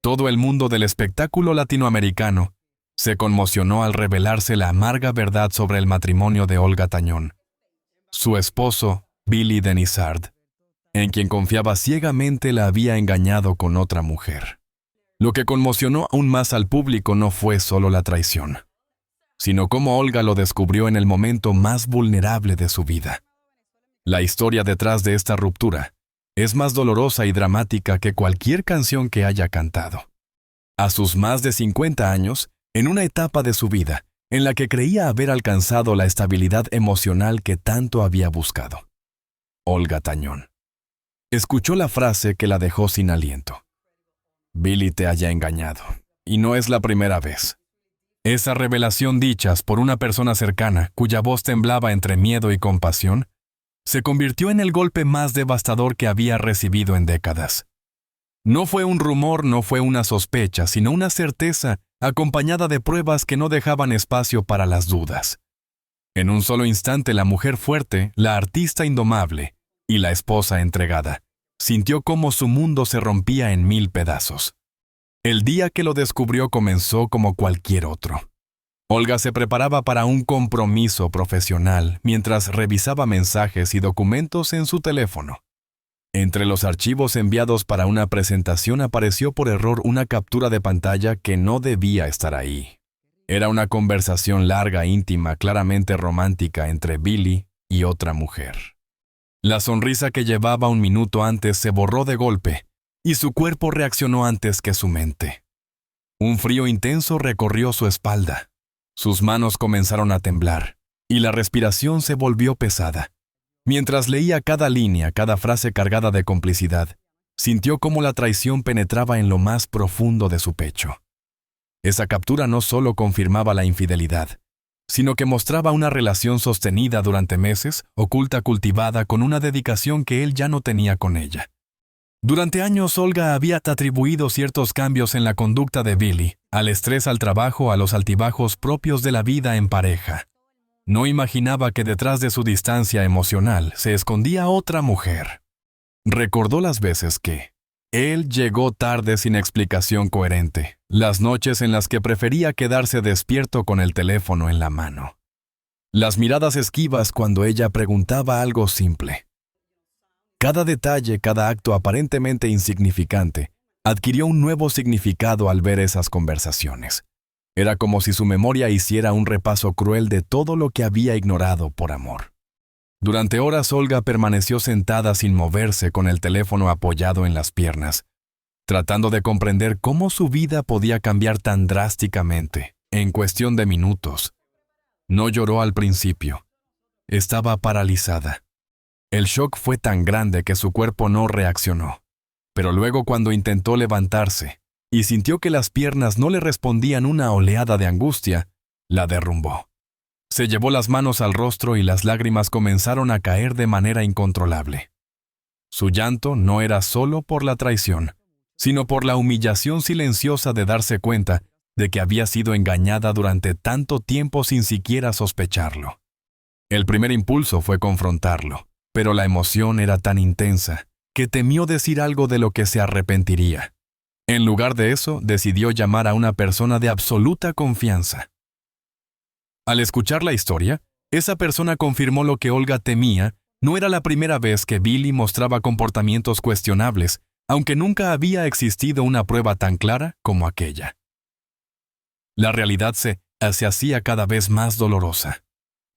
Todo el mundo del espectáculo latinoamericano se conmocionó al revelarse la amarga verdad sobre el matrimonio de Olga Tañón, su esposo, Billy Denizard, en quien confiaba ciegamente la había engañado con otra mujer. Lo que conmocionó aún más al público no fue solo la traición, sino cómo Olga lo descubrió en el momento más vulnerable de su vida. La historia detrás de esta ruptura es más dolorosa y dramática que cualquier canción que haya cantado. A sus más de 50 años, en una etapa de su vida en la que creía haber alcanzado la estabilidad emocional que tanto había buscado, Olga Tañón escuchó la frase que la dejó sin aliento. Billy te haya engañado, y no es la primera vez. Esa revelación dichas por una persona cercana, cuya voz temblaba entre miedo y compasión, se convirtió en el golpe más devastador que había recibido en décadas. No fue un rumor, no fue una sospecha, sino una certeza acompañada de pruebas que no dejaban espacio para las dudas. En un solo instante, la mujer fuerte, la artista indomable y la esposa entregada sintió cómo su mundo se rompía en 1000 pedazos. El día que lo descubrió comenzó como cualquier otro. Olga se preparaba para un compromiso profesional mientras revisaba mensajes y documentos en su teléfono. Entre los archivos enviados para una presentación apareció por error una captura de pantalla que no debía estar ahí. Era una conversación larga, íntima, claramente romántica entre Billy y otra mujer. La sonrisa que llevaba un minuto antes se borró de golpe, y su cuerpo reaccionó antes que su mente. Un frío intenso recorrió su espalda. Sus manos comenzaron a temblar, y la respiración se volvió pesada. Mientras leía cada línea, cada frase cargada de complicidad, sintió cómo la traición penetraba en lo más profundo de su pecho. Esa captura no solo confirmaba la infidelidad, sino que mostraba una relación sostenida durante meses, oculta, cultivada con una dedicación que él ya no tenía con ella. Durante años, Olga había atribuido ciertos cambios en la conducta de Billy, al estrés al trabajo, a los altibajos propios de la vida en pareja. No imaginaba que detrás de su distancia emocional se escondía otra mujer. Recordó las veces que él llegó tarde sin explicación coherente, las noches en las que prefería quedarse despierto con el teléfono en la mano. Las miradas esquivas cuando ella preguntaba algo simple. Cada detalle, cada acto aparentemente insignificante, adquirió un nuevo significado al ver esas conversaciones. Era como si su memoria hiciera un repaso cruel de todo lo que había ignorado por amor. Durante horas Olga permaneció sentada sin moverse con el teléfono apoyado en las piernas, tratando de comprender cómo su vida podía cambiar tan drásticamente, en cuestión de minutos. No lloró al principio. Estaba paralizada. El shock fue tan grande que su cuerpo no reaccionó. Pero luego, cuando intentó levantarse y sintió que las piernas no le respondían una oleada de angustia, la derrumbó. Se llevó las manos al rostro y las lágrimas comenzaron a caer de manera incontrolable. Su llanto no era solo por la traición, sino por la humillación silenciosa de darse cuenta de que había sido engañada durante tanto tiempo sin siquiera sospecharlo. El primer impulso fue confrontarlo, pero la emoción era tan intensa que temió decir algo de lo que se arrepentiría. En lugar de eso, decidió llamar a una persona de absoluta confianza. Al escuchar la historia, esa persona confirmó lo que Olga temía. No era la primera vez que Billy mostraba comportamientos cuestionables, aunque nunca había existido una prueba tan clara como aquella. La realidad se hacía cada vez más dolorosa.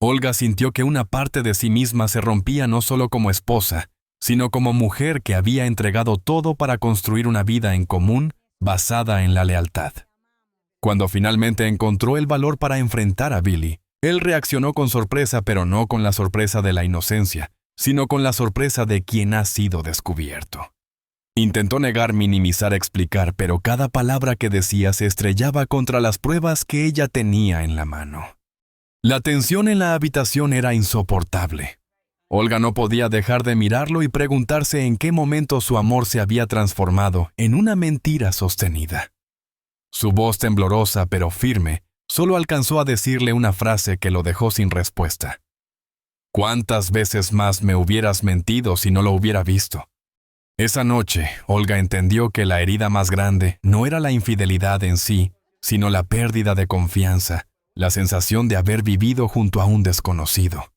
Olga sintió que una parte de sí misma se rompía no solo como esposa, sino como mujer que había entregado todo para construir una vida en común basada en la lealtad. Cuando finalmente encontró el valor para enfrentar a Billy, él reaccionó con sorpresa, pero no con la sorpresa de la inocencia, sino con la sorpresa de quien ha sido descubierto. Intentó negar, minimizar, explicar, pero cada palabra que decía se estrellaba contra las pruebas que ella tenía en la mano. La tensión en la habitación era insoportable. Olga no podía dejar de mirarlo y preguntarse en qué momento su amor se había transformado en una mentira sostenida. Su voz temblorosa pero firme solo alcanzó a decirle una frase que lo dejó sin respuesta. ¿Cuántas veces más me hubieras mentido si no lo hubiera visto? Esa noche, Olga entendió que la herida más grande no era la infidelidad en sí, sino la pérdida de confianza, la sensación de haber vivido junto a un desconocido.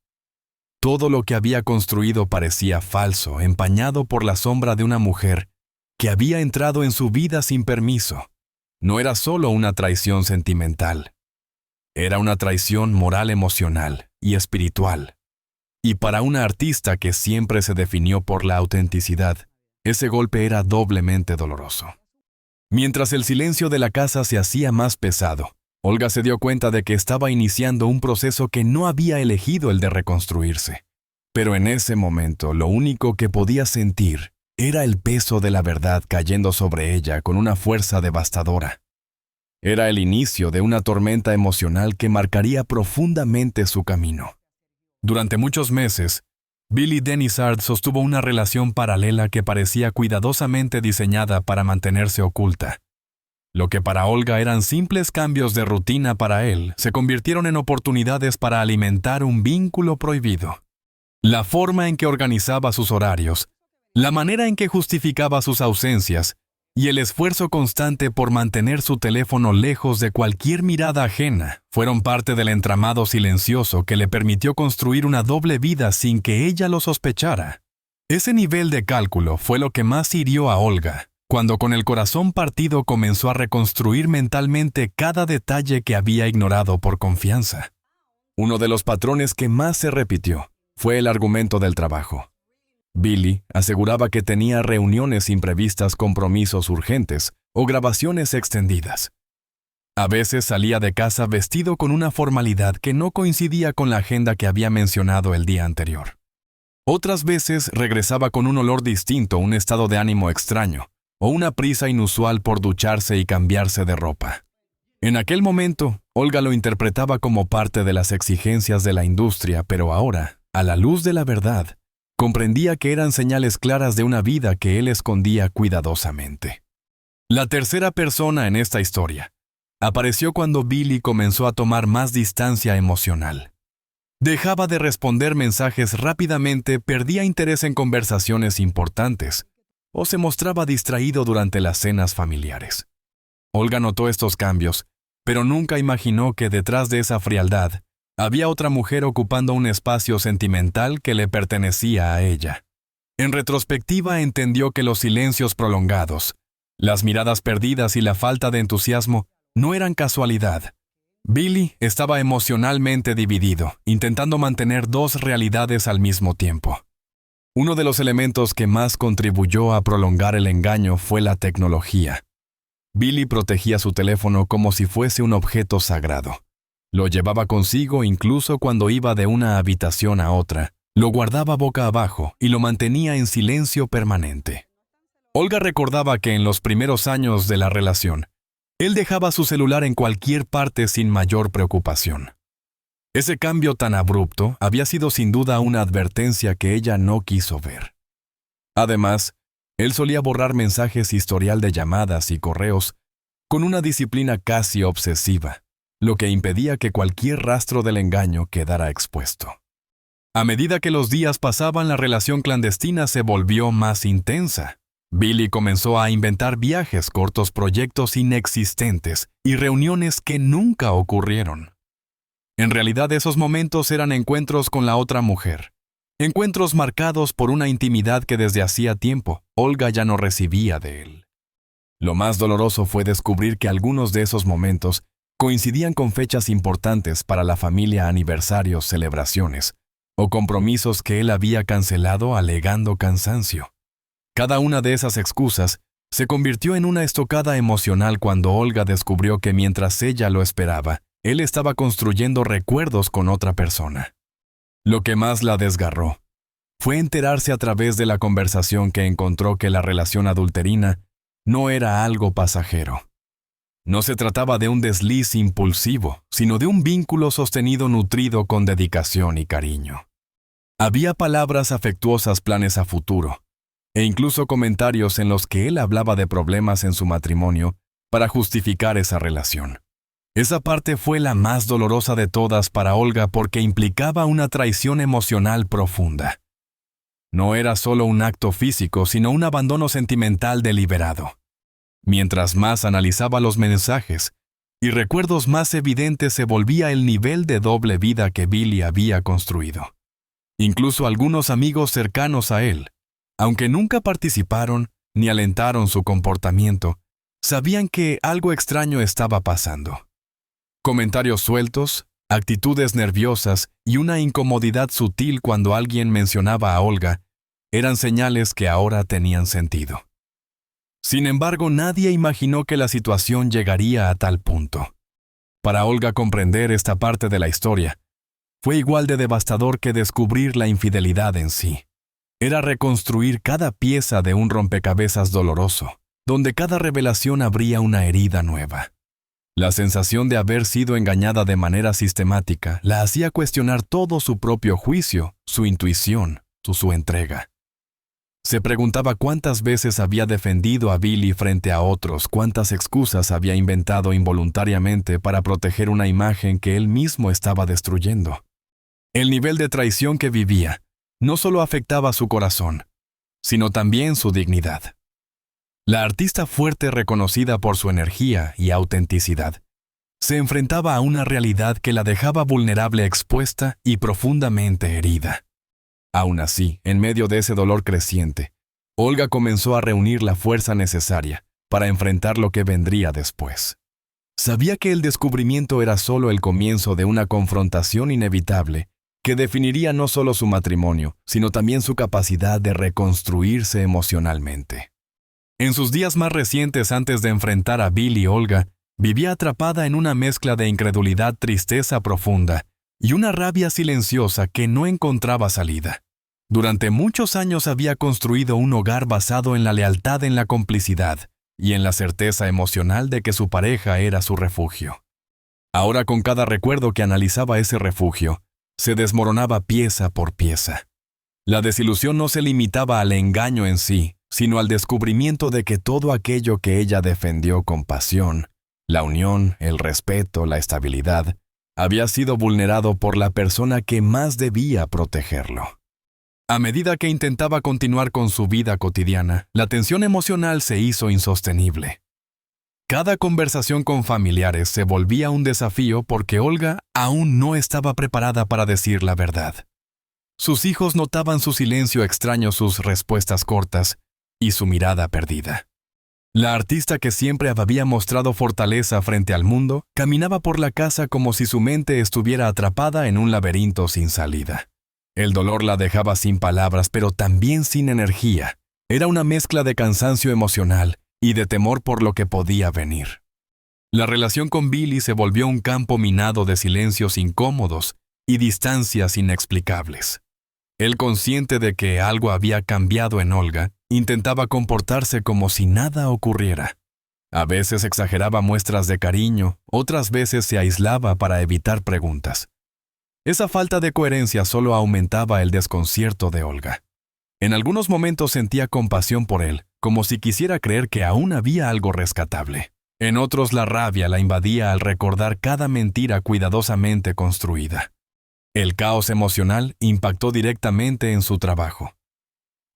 Todo lo que había construido parecía falso, empañado por la sombra de una mujer que había entrado en su vida sin permiso. No era solo una traición sentimental, era una traición moral, emocional y espiritual. Y para una artista que siempre se definió por la autenticidad, ese golpe era doblemente doloroso. Mientras el silencio de la casa se hacía más pesado, Olga se dio cuenta de que estaba iniciando un proceso que no había elegido el de reconstruirse. Pero en ese momento, lo único que podía sentir era el peso de la verdad cayendo sobre ella con una fuerza devastadora. Era el inicio de una tormenta emocional que marcaría profundamente su camino. Durante muchos meses, Billie Denisard sostuvo una relación paralela que parecía cuidadosamente diseñada para mantenerse oculta. Lo que para Olga eran simples cambios de rutina para él, se convirtieron en oportunidades para alimentar un vínculo prohibido. La forma en que organizaba sus horarios, la manera en que justificaba sus ausencias y el esfuerzo constante por mantener su teléfono lejos de cualquier mirada ajena fueron parte del entramado silencioso que le permitió construir una doble vida sin que ella lo sospechara. Ese nivel de cálculo fue lo que más hirió a Olga, cuando con el corazón partido comenzó a reconstruir mentalmente cada detalle que había ignorado por confianza. Uno de los patrones que más se repitió fue el argumento del trabajo. Billie aseguraba que tenía reuniones imprevistas, compromisos urgentes o grabaciones extendidas. A veces salía de casa vestido con una formalidad que no coincidía con la agenda que había mencionado el día anterior. Otras veces regresaba con un olor distinto, un estado de ánimo extraño, o una prisa inusual por ducharse y cambiarse de ropa. En aquel momento, Olga lo interpretaba como parte de las exigencias de la industria, pero ahora, a la luz de la verdad, comprendía que eran señales claras de una vida que él escondía cuidadosamente. La tercera persona en esta historia apareció cuando Billie comenzó a tomar más distancia emocional. Dejaba de responder mensajes rápidamente, perdía interés en conversaciones importantes o se mostraba distraído durante las cenas familiares. Olga notó estos cambios, pero nunca imaginó que detrás de esa frialdad había otra mujer ocupando un espacio sentimental que le pertenecía a ella. En retrospectiva entendió que los silencios prolongados, las miradas perdidas y la falta de entusiasmo no eran casualidad. Billie estaba emocionalmente dividido, intentando mantener dos realidades al mismo tiempo. Uno de los elementos que más contribuyó a prolongar el engaño fue la tecnología. Billie protegía su teléfono como si fuese un objeto sagrado. Lo llevaba consigo incluso cuando iba de una habitación a otra, lo guardaba boca abajo y lo mantenía en silencio permanente. Olga recordaba que en los primeros años de la relación, él dejaba su celular en cualquier parte sin mayor preocupación. Ese cambio tan abrupto había sido sin duda una advertencia que ella no quiso ver. Además, él solía borrar mensajes, historial de llamadas y correos con una disciplina casi obsesiva, lo que impedía que cualquier rastro del engaño quedara expuesto. A medida que los días pasaban, la relación clandestina se volvió más intensa. Billie comenzó a inventar viajes, cortos proyectos inexistentes y reuniones que nunca ocurrieron. En realidad, esos momentos eran encuentros con la otra mujer. Encuentros marcados por una intimidad que desde hacía tiempo Olga ya no recibía de él. Lo más doloroso fue descubrir que algunos de esos momentos coincidían con fechas importantes para la familia, aniversarios, celebraciones o compromisos que él había cancelado alegando cansancio. Cada una de esas excusas se convirtió en una estocada emocional cuando Olga descubrió que mientras ella lo esperaba, él estaba construyendo recuerdos con otra persona. Lo que más la desgarró fue enterarse a través de la conversación que encontró que la relación adulterina no era algo pasajero. No se trataba de un desliz impulsivo, sino de un vínculo sostenido nutrido con dedicación y cariño. Había palabras afectuosas, planes a futuro, e incluso comentarios en los que él hablaba de problemas en su matrimonio para justificar esa relación. Esa parte fue la más dolorosa de todas para Olga porque implicaba una traición emocional profunda. No era solo un acto físico, sino un abandono sentimental deliberado. Mientras más analizaba los mensajes y recuerdos, más evidente se volvía el nivel de doble vida que Billy había construido. Incluso algunos amigos cercanos a él, aunque nunca participaron ni alentaron su comportamiento, sabían que algo extraño estaba pasando. Comentarios sueltos, actitudes nerviosas y una incomodidad sutil cuando alguien mencionaba a Olga eran señales que ahora tenían sentido. Sin embargo, nadie imaginó que la situación llegaría a tal punto. Para Olga, comprender esta parte de la historia fue igual de devastador que descubrir la infidelidad en sí. Era reconstruir cada pieza de un rompecabezas doloroso, donde cada revelación abría una herida nueva. La sensación de haber sido engañada de manera sistemática la hacía cuestionar todo su propio juicio, su intuición, su entrega. Se preguntaba cuántas veces había defendido a Billy frente a otros, cuántas excusas había inventado involuntariamente para proteger una imagen que él mismo estaba destruyendo. El nivel de traición que vivía no solo afectaba su corazón, sino también su dignidad. La artista fuerte, reconocida por su energía y autenticidad, se enfrentaba a una realidad que la dejaba vulnerable, expuesta y profundamente herida. Aún así, en medio de ese dolor creciente, Olga comenzó a reunir la fuerza necesaria para enfrentar lo que vendría después. Sabía que el descubrimiento era solo el comienzo de una confrontación inevitable que definiría no solo su matrimonio, sino también su capacidad de reconstruirse emocionalmente. En sus días más recientes, antes de enfrentar a Billy, Olga vivía atrapada en una mezcla de incredulidad, tristeza profunda y una rabia silenciosa que no encontraba salida. Durante muchos años había construido un hogar basado en la lealtad, en la complicidad y en la certeza emocional de que su pareja era su refugio. Ahora, con cada recuerdo que analizaba ese refugio, se desmoronaba pieza por pieza. La desilusión no se limitaba al engaño en sí, sino al descubrimiento de que todo aquello que ella defendió con pasión, la unión, el respeto, la estabilidad, había sido vulnerado por la persona que más debía protegerlo. A medida que intentaba continuar con su vida cotidiana, la tensión emocional se hizo insostenible. Cada conversación con familiares se volvía un desafío porque Olga aún no estaba preparada para decir la verdad. Sus hijos notaban su silencio extraño, sus respuestas cortas y su mirada perdida. La artista, que siempre había mostrado fortaleza frente al mundo, caminaba por la casa como si su mente estuviera atrapada en un laberinto sin salida. El dolor la dejaba sin palabras, pero también sin energía. Era una mezcla de cansancio emocional y de temor por lo que podía venir. La relación con Billy se volvió un campo minado de silencios incómodos y distancias inexplicables. Él, consciente de que algo había cambiado en Olga, intentaba comportarse como si nada ocurriera. A veces exageraba muestras de cariño, otras veces se aislaba para evitar preguntas. Esa falta de coherencia solo aumentaba el desconcierto de Olga. En algunos momentos sentía compasión por él, como si quisiera creer que aún había algo rescatable. En otros, la rabia la invadía al recordar cada mentira cuidadosamente construida. El caos emocional impactó directamente en su trabajo.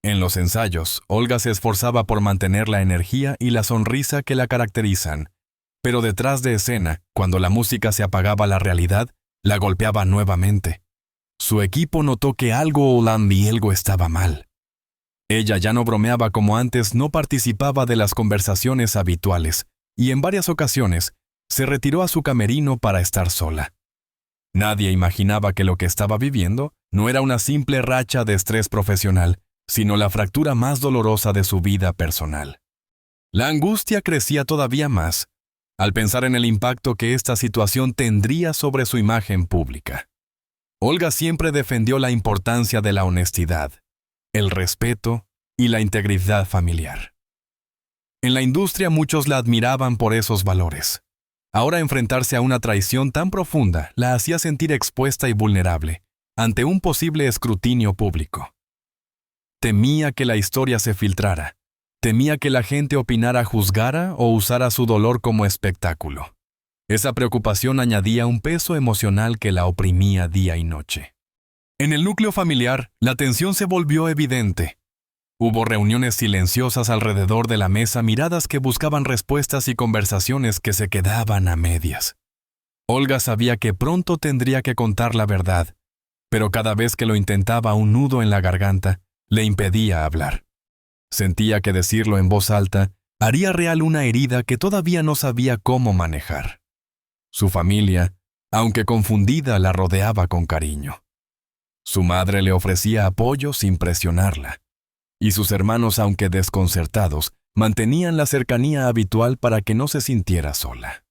En los ensayos, Olga se esforzaba por mantener la energía y la sonrisa que la caracterizan, pero detrás de escena, cuando la música se apagaba, la realidad la golpeaba nuevamente. Su equipo notó que algo estaba mal. Ella ya no bromeaba como antes, no participaba de las conversaciones habituales, y en varias ocasiones se retiró a su camerino para estar sola. Nadie imaginaba que lo que estaba viviendo no era una simple racha de estrés profesional, sino la fractura más dolorosa de su vida personal. La angustia crecía todavía más al pensar en el impacto que esta situación tendría sobre su imagen pública. Olga siempre defendió la importancia de la honestidad, el respeto y la integridad familiar. En la industria muchos la admiraban por esos valores. Ahora, enfrentarse a una traición tan profunda la hacía sentir expuesta y vulnerable ante un posible escrutinio público. Temía que la historia se filtrara. Temía que la gente opinara, juzgara o usara su dolor como espectáculo. Esa preocupación añadía un peso emocional que la oprimía día y noche. En el núcleo familiar, la tensión se volvió evidente. Hubo reuniones silenciosas alrededor de la mesa, miradas que buscaban respuestas y conversaciones que se quedaban a medias. Olga sabía que pronto tendría que contar la verdad, pero cada vez que lo intentaba un nudo en la garganta le impedía hablar. Sentía que decirlo en voz alta haría real una herida que todavía no sabía cómo manejar. Su familia, aunque confundida, la rodeaba con cariño. Su madre le ofrecía apoyo sin presionarla, y sus hermanos, aunque desconcertados, mantenían la cercanía habitual para que no se sintiera sola.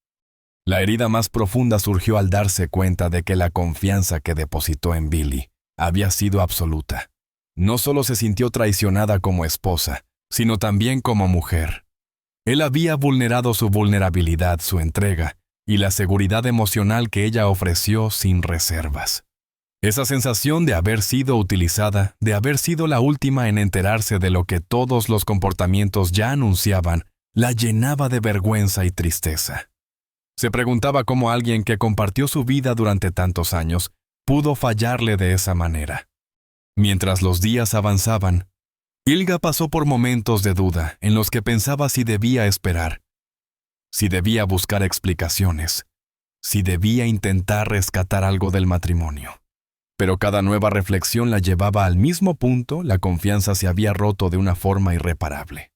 La herida más profunda surgió al darse cuenta de que la confianza que depositó en Billy había sido absoluta. No solo se sintió traicionada como esposa, sino también como mujer. Él había vulnerado su vulnerabilidad, su entrega y la seguridad emocional que ella ofreció sin reservas. Esa sensación de haber sido utilizada, de haber sido la última en enterarse de lo que todos los comportamientos ya anunciaban, la llenaba de vergüenza y tristeza. Se preguntaba cómo alguien que compartió su vida durante tantos años pudo fallarle de esa manera. Mientras los días avanzaban, Ilga pasó por momentos de duda en los que pensaba si debía esperar, si debía buscar explicaciones, si debía intentar rescatar algo del matrimonio. Pero cada nueva reflexión la llevaba al mismo punto: la confianza se había roto de una forma irreparable.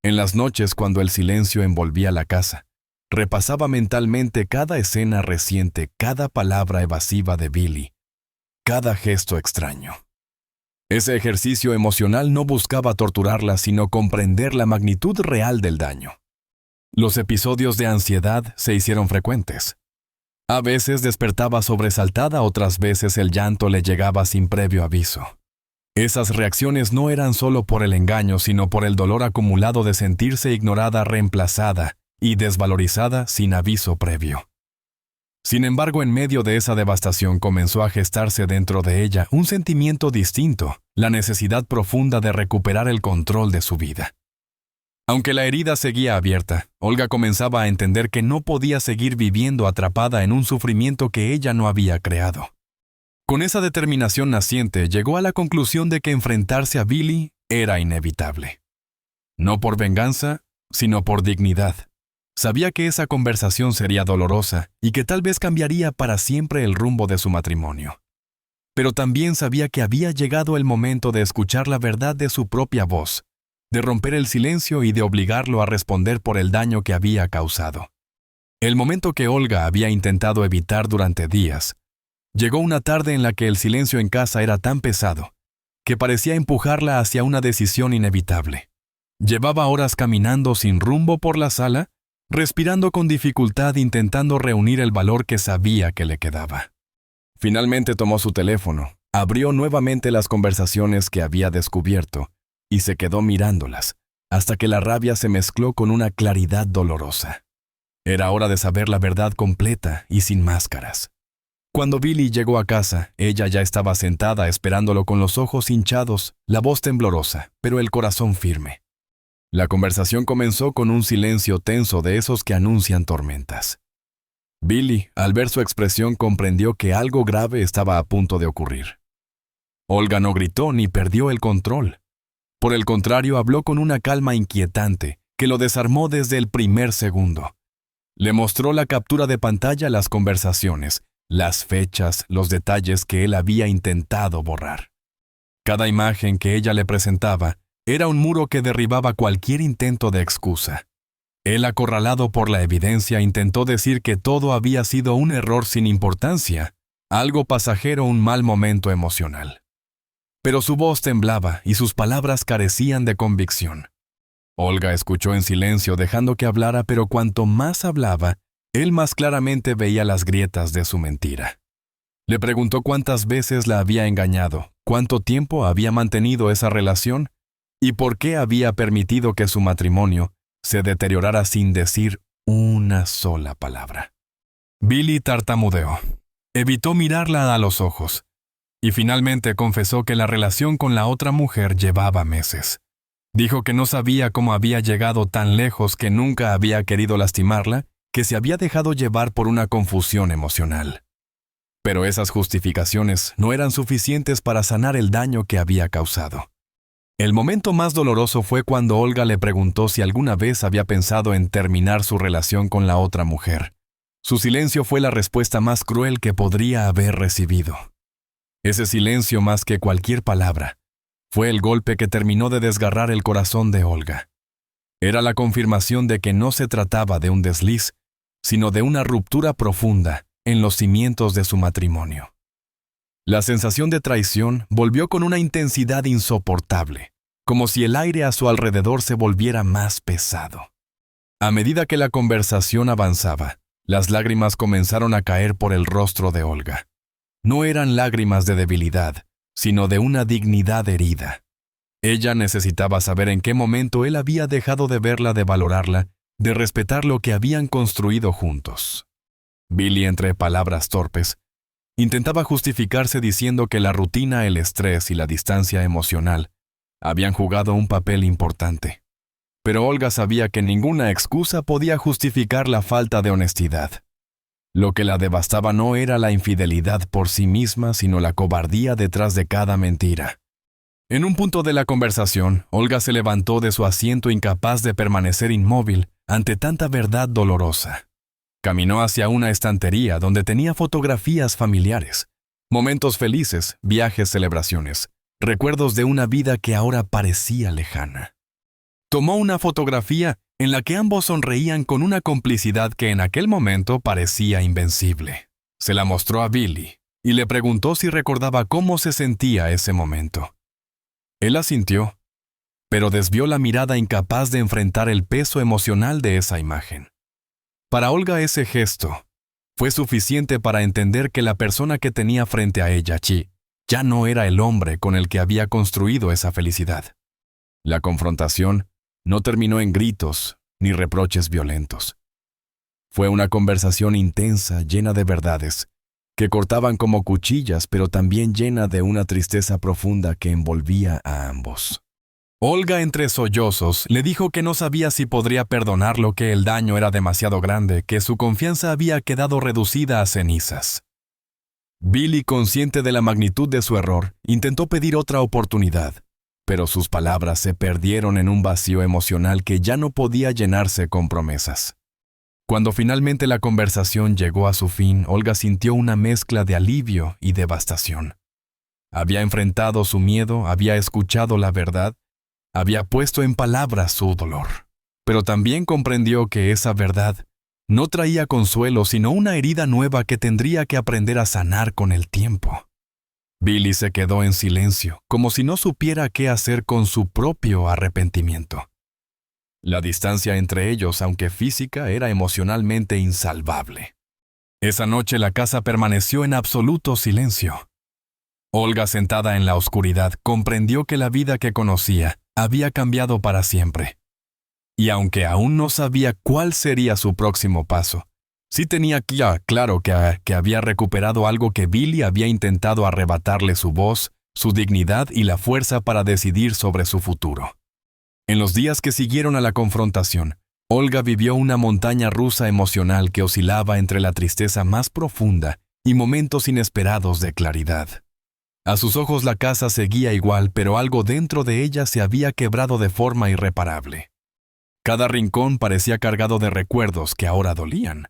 En las noches, cuando el silencio envolvía la casa, repasaba mentalmente cada escena reciente, cada palabra evasiva de Billy, cada gesto extraño. Ese ejercicio emocional no buscaba torturarla, sino comprender la magnitud real del daño. Los episodios de ansiedad se hicieron frecuentes. A veces despertaba sobresaltada, otras veces el llanto le llegaba sin previo aviso. Esas reacciones no eran solo por el engaño, sino por el dolor acumulado de sentirse ignorada, reemplazada y desvalorizada sin aviso previo. Sin embargo, en medio de esa devastación comenzó a gestarse dentro de ella un sentimiento distinto: la necesidad profunda de recuperar el control de su vida. Aunque la herida seguía abierta, Olga comenzaba a entender que no podía seguir viviendo atrapada en un sufrimiento que ella no había creado. Con esa determinación naciente, llegó a la conclusión de que enfrentarse a Billy era inevitable. No por venganza, sino por dignidad. Sabía que esa conversación sería dolorosa y que tal vez cambiaría para siempre el rumbo de su matrimonio. Pero también sabía que había llegado el momento de escuchar la verdad de su propia voz, de romper el silencio y de obligarlo a responder por el daño que había causado. El momento que Olga había intentado evitar durante días. Llegó una tarde en la que el silencio en casa era tan pesado que parecía empujarla hacia una decisión inevitable. Llevaba horas caminando sin rumbo por la sala, respirando con dificultad, intentando reunir el valor que sabía que le quedaba. Finalmente tomó su teléfono, abrió nuevamente las conversaciones que había descubierto y se quedó mirándolas, hasta que la rabia se mezcló con una claridad dolorosa. Era hora de saber la verdad completa y sin máscaras. Cuando Billy llegó a casa, ella ya estaba sentada esperándolo con los ojos hinchados, la voz temblorosa, pero el corazón firme. La conversación comenzó con un silencio tenso de esos que anuncian tormentas. Billy, al ver su expresión, comprendió que algo grave estaba a punto de ocurrir. Olga no gritó ni perdió el control. Por el contrario, habló con una calma inquietante que lo desarmó desde el primer segundo. Le mostró la captura de pantalla, las conversaciones, las fechas, los detalles que él había intentado borrar. Cada imagen que ella le presentaba era un muro que derribaba cualquier intento de excusa. Él, acorralado por la evidencia, intentó decir que todo había sido un error sin importancia, algo pasajero, un mal momento emocional. Pero su voz temblaba y sus palabras carecían de convicción. Olga escuchó en silencio, dejando que hablara, pero cuanto más hablaba, él más claramente veía las grietas de su mentira. Le preguntó cuántas veces la había engañado, cuánto tiempo había mantenido esa relación y por qué había permitido que su matrimonio se deteriorara sin decir una sola palabra. Billy tartamudeó. Evitó mirarla a los ojos y finalmente confesó que la relación con la otra mujer llevaba meses. Dijo que no sabía cómo había llegado tan lejos, que nunca había querido lastimarla, que se había dejado llevar por una confusión emocional. Pero esas justificaciones no eran suficientes para sanar el daño que había causado. El momento más doloroso fue cuando Olga le preguntó si alguna vez había pensado en terminar su relación con la otra mujer. Su silencio fue la respuesta más cruel que podría haber recibido. Ese silencio, más que cualquier palabra, fue el golpe que terminó de desgarrar el corazón de Olga. Era la confirmación de que no se trataba de un desliz, sino de una ruptura profunda en los cimientos de su matrimonio. La sensación de traición volvió con una intensidad insoportable, como si el aire a su alrededor se volviera más pesado. A medida que la conversación avanzaba, las lágrimas comenzaron a caer por el rostro de Olga. No eran lágrimas de debilidad, sino de una dignidad herida. Ella necesitaba saber en qué momento él había dejado de verla, de valorarla, de respetar lo que habían construido juntos. Billy, entre palabras torpes, intentaba justificarse diciendo que la rutina, el estrés y la distancia emocional habían jugado un papel importante. Pero Olga sabía que ninguna excusa podía justificar la falta de honestidad. Lo que la devastaba no era la infidelidad por sí misma, sino la cobardía detrás de cada mentira. En un punto de la conversación, Olga se levantó de su asiento, incapaz de permanecer inmóvil ante tanta verdad dolorosa. Caminó hacia una estantería donde tenía fotografías familiares, momentos felices, viajes, celebraciones, recuerdos de una vida que ahora parecía lejana. Tomó una fotografía en la que ambos sonreían con una complicidad que en aquel momento parecía invencible. Se la mostró a Billy y le preguntó si recordaba cómo se sentía ese momento. Él asintió, pero desvió la mirada, incapaz de enfrentar el peso emocional de esa imagen. Para Olga, ese gesto fue suficiente para entender que la persona que tenía frente a ella, Chi, ya no era el hombre con el que había construido esa felicidad. La confrontación no terminó en gritos ni reproches violentos. Fue una conversación intensa, llena de verdades, que cortaban como cuchillas, pero también llena de una tristeza profunda que envolvía a ambos. Olga, entre sollozos, le dijo que no sabía si podría perdonarlo, que el daño era demasiado grande, que su confianza había quedado reducida a cenizas. Billy, consciente de la magnitud de su error, intentó pedir otra oportunidad, pero sus palabras se perdieron en un vacío emocional que ya no podía llenarse con promesas. Cuando finalmente la conversación llegó a su fin, Olga sintió una mezcla de alivio y devastación. Había enfrentado su miedo, había escuchado la verdad, había puesto en palabras su dolor, pero también comprendió que esa verdad no traía consuelo, sino una herida nueva que tendría que aprender a sanar con el tiempo. Billy se quedó en silencio, como si no supiera qué hacer con su propio arrepentimiento. La distancia entre ellos, aunque física, era emocionalmente insalvable. Esa noche la casa permaneció en absoluto silencio. Olga, sentada en la oscuridad, comprendió que la vida que conocía había cambiado para siempre. Y aunque aún no sabía cuál sería su próximo paso, sí tenía claro que había recuperado algo que Billy había intentado arrebatarle: su voz, su dignidad y la fuerza para decidir sobre su futuro. En los días que siguieron a la confrontación, Olga vivió una montaña rusa emocional que oscilaba entre la tristeza más profunda y momentos inesperados de claridad. A sus ojos la casa seguía igual, pero algo dentro de ella se había quebrado de forma irreparable. Cada rincón parecía cargado de recuerdos que ahora dolían.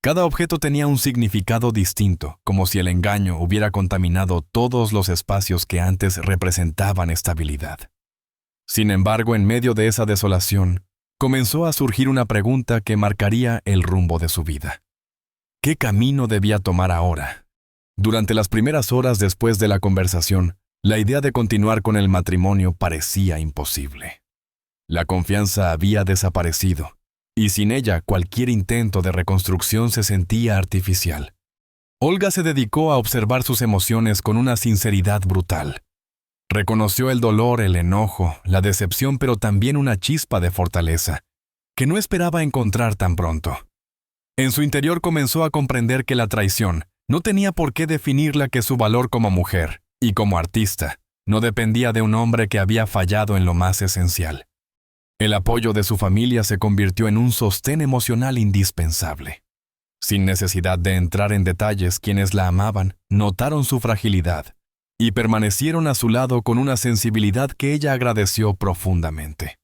Cada objeto tenía un significado distinto, como si el engaño hubiera contaminado todos los espacios que antes representaban estabilidad. Sin embargo, en medio de esa desolación, comenzó a surgir una pregunta que marcaría el rumbo de su vida. ¿Qué camino debía tomar ahora? Durante las primeras horas después de la conversación, la idea de continuar con el matrimonio parecía imposible. La confianza había desaparecido, y sin ella cualquier intento de reconstrucción se sentía artificial. Olga se dedicó a observar sus emociones con una sinceridad brutal. Reconoció el dolor, el enojo, la decepción, pero también una chispa de fortaleza, que no esperaba encontrar tan pronto. En su interior comenzó a comprender que la traición no tenía por qué definirla, que su valor como mujer y como artista no dependía de un hombre que había fallado en lo más esencial. El apoyo de su familia se convirtió en un sostén emocional indispensable. Sin necesidad de entrar en detalles, quienes la amaban notaron su fragilidad y permanecieron a su lado con una sensibilidad que ella agradeció profundamente.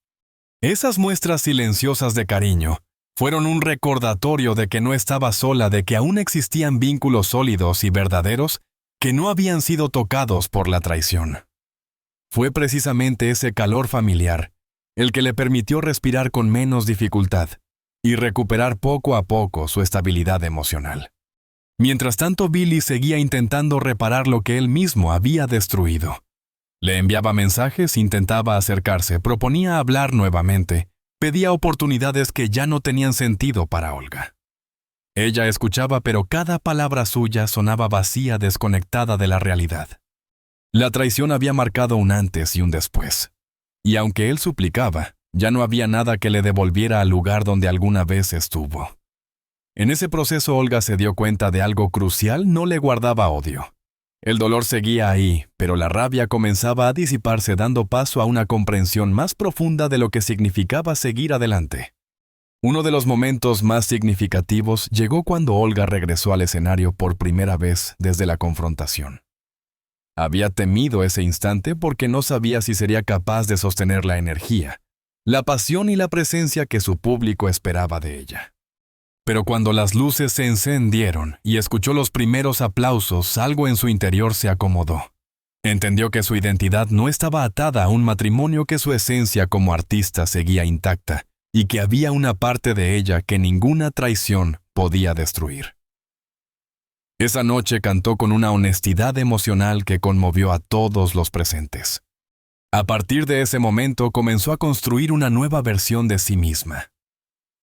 Esas muestras silenciosas de cariño fueron un recordatorio de que no estaba sola, de que aún existían vínculos sólidos y verdaderos que no habían sido tocados por la traición. Fue precisamente ese calor familiar el que le permitió respirar con menos dificultad y recuperar poco a poco su estabilidad emocional. Mientras tanto, Billy seguía intentando reparar lo que él mismo había destruido. Le enviaba mensajes, intentaba acercarse, proponía hablar nuevamente, pedía oportunidades que ya no tenían sentido para Olga. Ella escuchaba, pero cada palabra suya sonaba vacía, desconectada de la realidad. La traición había marcado un antes y un después. Y aunque él suplicaba, ya no había nada que le devolviera al lugar donde alguna vez estuvo. En ese proceso, Olga se dio cuenta de algo crucial: no le guardaba odio. El dolor seguía ahí, pero la rabia comenzaba a disiparse, dando paso a una comprensión más profunda de lo que significaba seguir adelante. Uno de los momentos más significativos llegó cuando Olga regresó al escenario por primera vez desde la confrontación. Había temido ese instante porque no sabía si sería capaz de sostener la energía, la pasión y la presencia que su público esperaba de ella. Pero cuando las luces se encendieron y escuchó los primeros aplausos, algo en su interior se acomodó. Entendió que su identidad no estaba atada a un matrimonio, que su esencia como artista seguía intacta y que había una parte de ella que ninguna traición podía destruir. Esa noche cantó con una honestidad emocional que conmovió a todos los presentes. A partir de ese momento comenzó a construir una nueva versión de sí misma.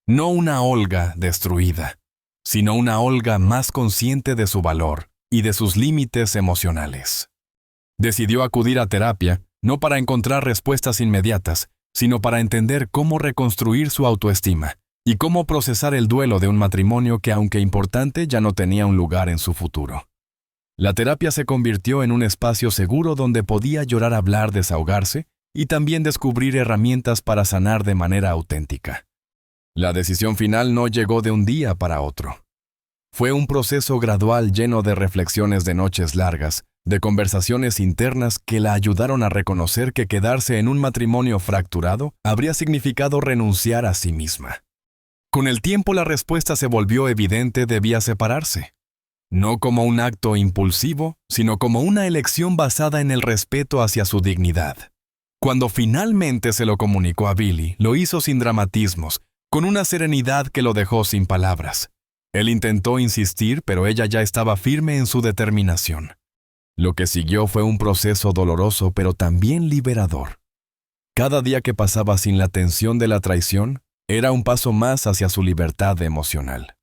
No una Olga destruida, sino una Olga más consciente de su valor y de sus límites emocionales. Decidió acudir a terapia, no para encontrar respuestas inmediatas, sino para entender cómo reconstruir su autoestima y cómo procesar el duelo de un matrimonio que, aunque importante, ya no tenía un lugar en su futuro. La terapia se convirtió en un espacio seguro donde podía llorar, hablar, desahogarse y también descubrir herramientas para sanar de manera auténtica. La decisión final no llegó de un día para otro. Fue un proceso gradual, lleno de reflexiones, de noches largas, de conversaciones internas que la ayudaron a reconocer que quedarse en un matrimonio fracturado habría significado renunciar a sí misma. Con el tiempo la respuesta se volvió evidente: debía separarse. No como un acto impulsivo, sino como una elección basada en el respeto hacia su dignidad. Cuando finalmente se lo comunicó a Billy, lo hizo sin dramatismos, con una serenidad que lo dejó sin palabras. Él intentó insistir, pero ella ya estaba firme en su determinación. Lo que siguió fue un proceso doloroso, pero también liberador. Cada día que pasaba sin la tensión de la traición era un paso más hacia su libertad emocional.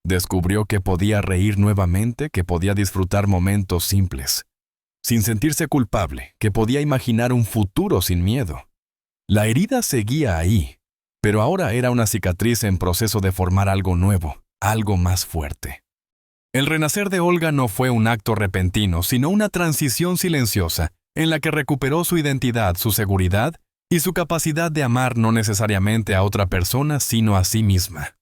Descubrió que podía reír nuevamente, que podía disfrutar momentos simples, sin sentirse culpable, que podía imaginar un futuro sin miedo. La herida seguía ahí, pero ahora era una cicatriz en proceso de formar algo nuevo, algo más fuerte. El renacer de Olga no fue un acto repentino, sino una transición silenciosa, en la que recuperó su identidad, su seguridad y su capacidad de amar no necesariamente a otra persona, sino a sí misma.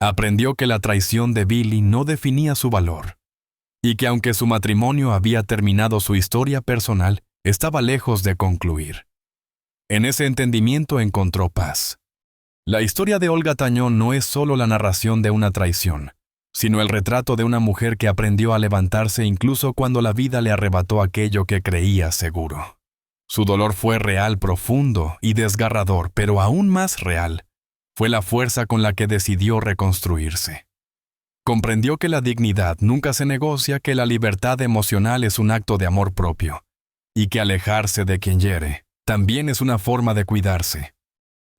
Aprendió que la traición de Billy no definía su valor, y que aunque su matrimonio había terminado, su historia personal estaba lejos de concluir. En ese entendimiento encontró paz. La historia de Olga Tañón no es solo la narración de una traición, sino el retrato de una mujer que aprendió a levantarse incluso cuando la vida le arrebató aquello que creía seguro. Su dolor fue real, profundo y desgarrador, pero aún más real fue la fuerza con la que decidió reconstruirse. Comprendió que la dignidad nunca se negocia, que la libertad emocional es un acto de amor propio, y que alejarse de quien hiere también es una forma de cuidarse.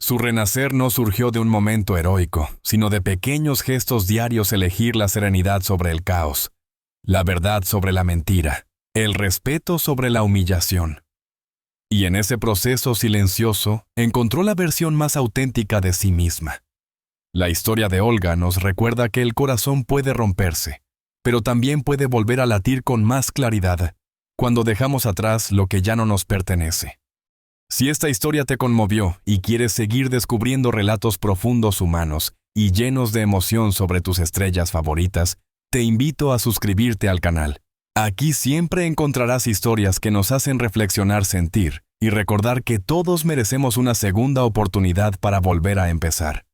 Su renacer no surgió de un momento heroico, sino de pequeños gestos diarios: elegir la serenidad sobre el caos, la verdad sobre la mentira, el respeto sobre la humillación. Y en ese proceso silencioso encontró la versión más auténtica de sí misma. La historia de Olga nos recuerda que el corazón puede romperse, pero también puede volver a latir con más claridad cuando dejamos atrás lo que ya no nos pertenece. Si esta historia te conmovió y quieres seguir descubriendo relatos profundos humanos y llenos de emoción sobre tus estrellas favoritas, te invito a suscribirte al canal. Aquí siempre encontrarás historias que nos hacen reflexionar, sentir y recordar que todos merecemos una segunda oportunidad para volver a empezar.